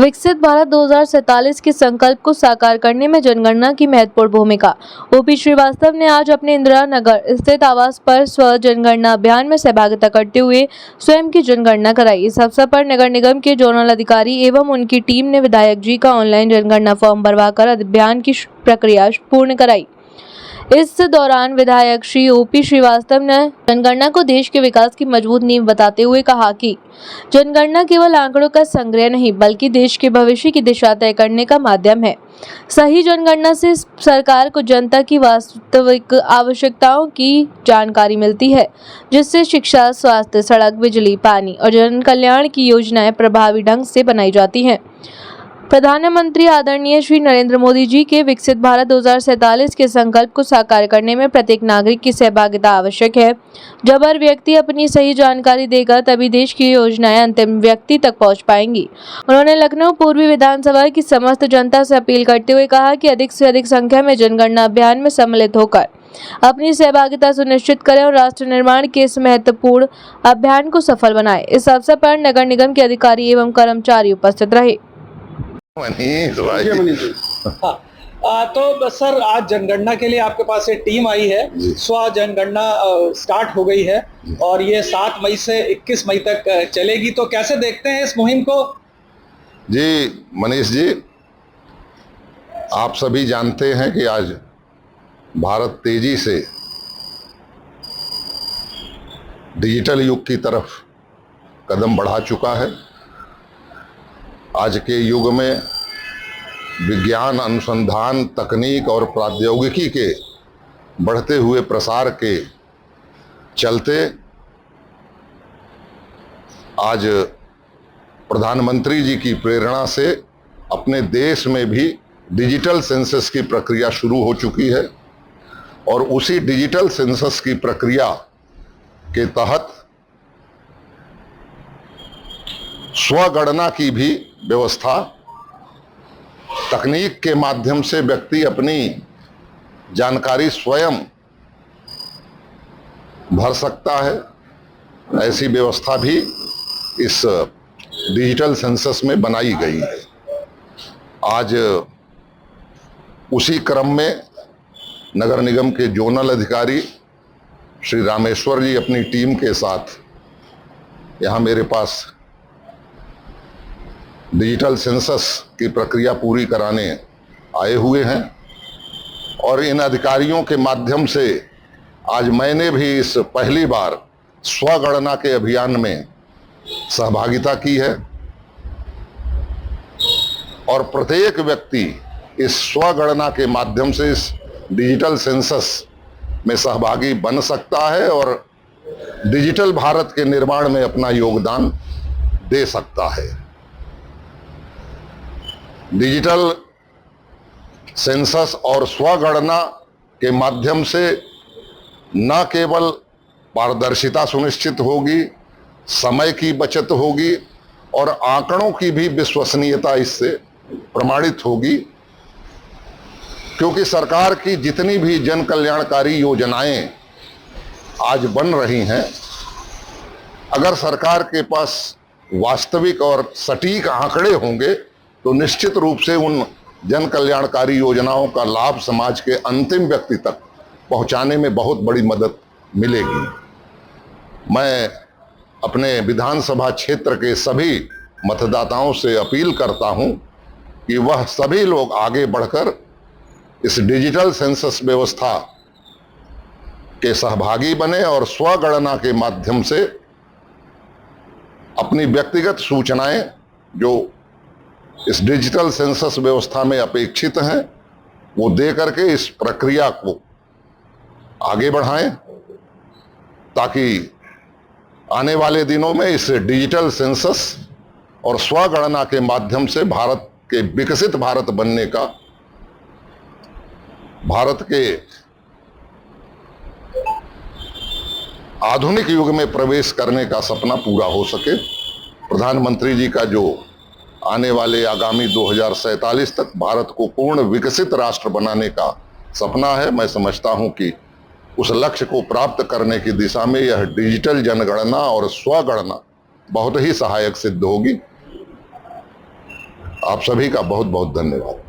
विकसित भारत 2047 के संकल्प को साकार करने में जनगणना की महत्वपूर्ण भूमिका। ओपी श्रीवास्तव ने आज अपने इंदिरा नगर स्थित आवास पर स्व जनगणना अभियान में सहभागिता करते हुए स्वयं की जनगणना कराई। इस अवसर पर नगर निगम के जोनल अधिकारी एवं उनकी टीम ने विधायक जी का ऑनलाइन जनगणना फॉर्म भरवाकर अभियान की प्रक्रिया पूर्ण कराई। इस दौरान विधायक श्री ओपी श्रीवास्तव ने जनगणना को देश के विकास की मजबूत नींव बताते हुए कहा कि जनगणना केवल आंकड़ों का संग्रह नहीं बल्कि देश के भविष्य की दिशा तय करने का माध्यम है। सही जनगणना से सरकार को जनता की वास्तविक आवश्यकताओं की जानकारी मिलती है, जिससे शिक्षा, स्वास्थ्य, सड़क, बिजली, पानी और जन कल्याण की योजनाएं प्रभावी ढंग से बनाई जाती हैं। प्रधानमंत्री आदरणीय श्री नरेंद्र मोदी जी के विकसित भारत 2047 के संकल्प को साकार करने में प्रत्येक नागरिक की सहभागिता आवश्यक है। जब हर व्यक्ति अपनी सही जानकारी देगा तभी देश की योजनाएं अंतिम व्यक्ति तक पहुंच पाएंगी। उन्होंने लखनऊ पूर्वी विधानसभा की समस्त जनता से अपील करते हुए कहा कि अधिक से अधिक संख्या में जनगणना अभियान में सम्मिलित होकर अपनी सहभागिता सुनिश्चित करें और राष्ट्र निर्माण के इस महत्वपूर्ण अभियान को सफल बनाएं। इस अवसर पर नगर निगम के अधिकारी एवं कर्मचारी उपस्थित रहे। तो सर, आज जनगणना के लिए आपके पास एक टीम आई है। स्व जनगणना स्टार्ट हो गई है और ये 7 मई से 21 मई तक चलेगी, तो कैसे देखते हैं इस मुहिम को? जी मनीष जी, आप सभी जानते हैं कि आज भारत तेजी से डिजिटल युग की तरफ कदम बढ़ा चुका है। आज के युग में विज्ञान, अनुसंधान, तकनीक और प्रौद्योगिकी के बढ़ते हुए प्रसार के चलते आज प्रधानमंत्री जी की प्रेरणा से अपने देश में भी डिजिटल सेंसस की प्रक्रिया शुरू हो चुकी है और उसी डिजिटल सेंसस की प्रक्रिया के तहत स्वगणना की भी व्यवस्था, तकनीक के माध्यम से व्यक्ति अपनी जानकारी स्वयं भर सकता है। ऐसी व्यवस्था भी इस डिजिटल सेंसस में बनाई गई है। आज उसी क्रम में नगर निगम के जोनल अधिकारी श्री रामेश्वर जी अपनी टीम के साथ यहाँ मेरे पास डिजिटल सेंसस की प्रक्रिया पूरी कराने आए हुए हैं और इन अधिकारियों के माध्यम से आज मैंने भी इस पहली बार स्वगणना के अभियान में सहभागिता की है और प्रत्येक व्यक्ति इस स्वगणना के माध्यम से इस डिजिटल सेंसस में सहभागी बन सकता है और डिजिटल भारत के निर्माण में अपना योगदान दे सकता है। डिजिटल सेंसस और स्वगणना के माध्यम से न केवल पारदर्शिता सुनिश्चित होगी, समय की बचत होगी और आंकड़ों की भी विश्वसनीयता इससे प्रमाणित होगी, क्योंकि सरकार की जितनी भी जन कल्याणकारी योजनाएं आज बन रही हैं, अगर सरकार के पास वास्तविक और सटीक आंकड़े होंगे तो निश्चित रूप से उन जन कल्याणकारी योजनाओं का लाभ समाज के अंतिम व्यक्ति तक पहुंचाने में बहुत बड़ी मदद मिलेगी। मैं अपने विधानसभा क्षेत्र के सभी मतदाताओं से अपील करता हूं कि वह सभी लोग आगे बढ़कर इस डिजिटल सेंसस व्यवस्था के सहभागी बने और स्वगणना के माध्यम से अपनी व्यक्तिगत सूचनाएं जो इस डिजिटल सेंसस व्यवस्था में अपेक्षित हैं वो दे करके इस प्रक्रिया को आगे बढ़ाएं, ताकि आने वाले दिनों में इस डिजिटल सेंसस और स्वगणना के माध्यम से भारत के विकसित भारत बनने का, भारत के आधुनिक युग में प्रवेश करने का सपना पूरा हो सके। प्रधानमंत्री जी का जो आने वाले आगामी 2047 तक भारत को पूर्ण विकसित राष्ट्र बनाने का सपना है, मैं समझता हूं कि उस लक्ष्य को प्राप्त करने की दिशा में यह डिजिटल जनगणना और स्वगणना बहुत ही सहायक सिद्ध होगी। आप सभी का बहुत बहुत धन्यवाद।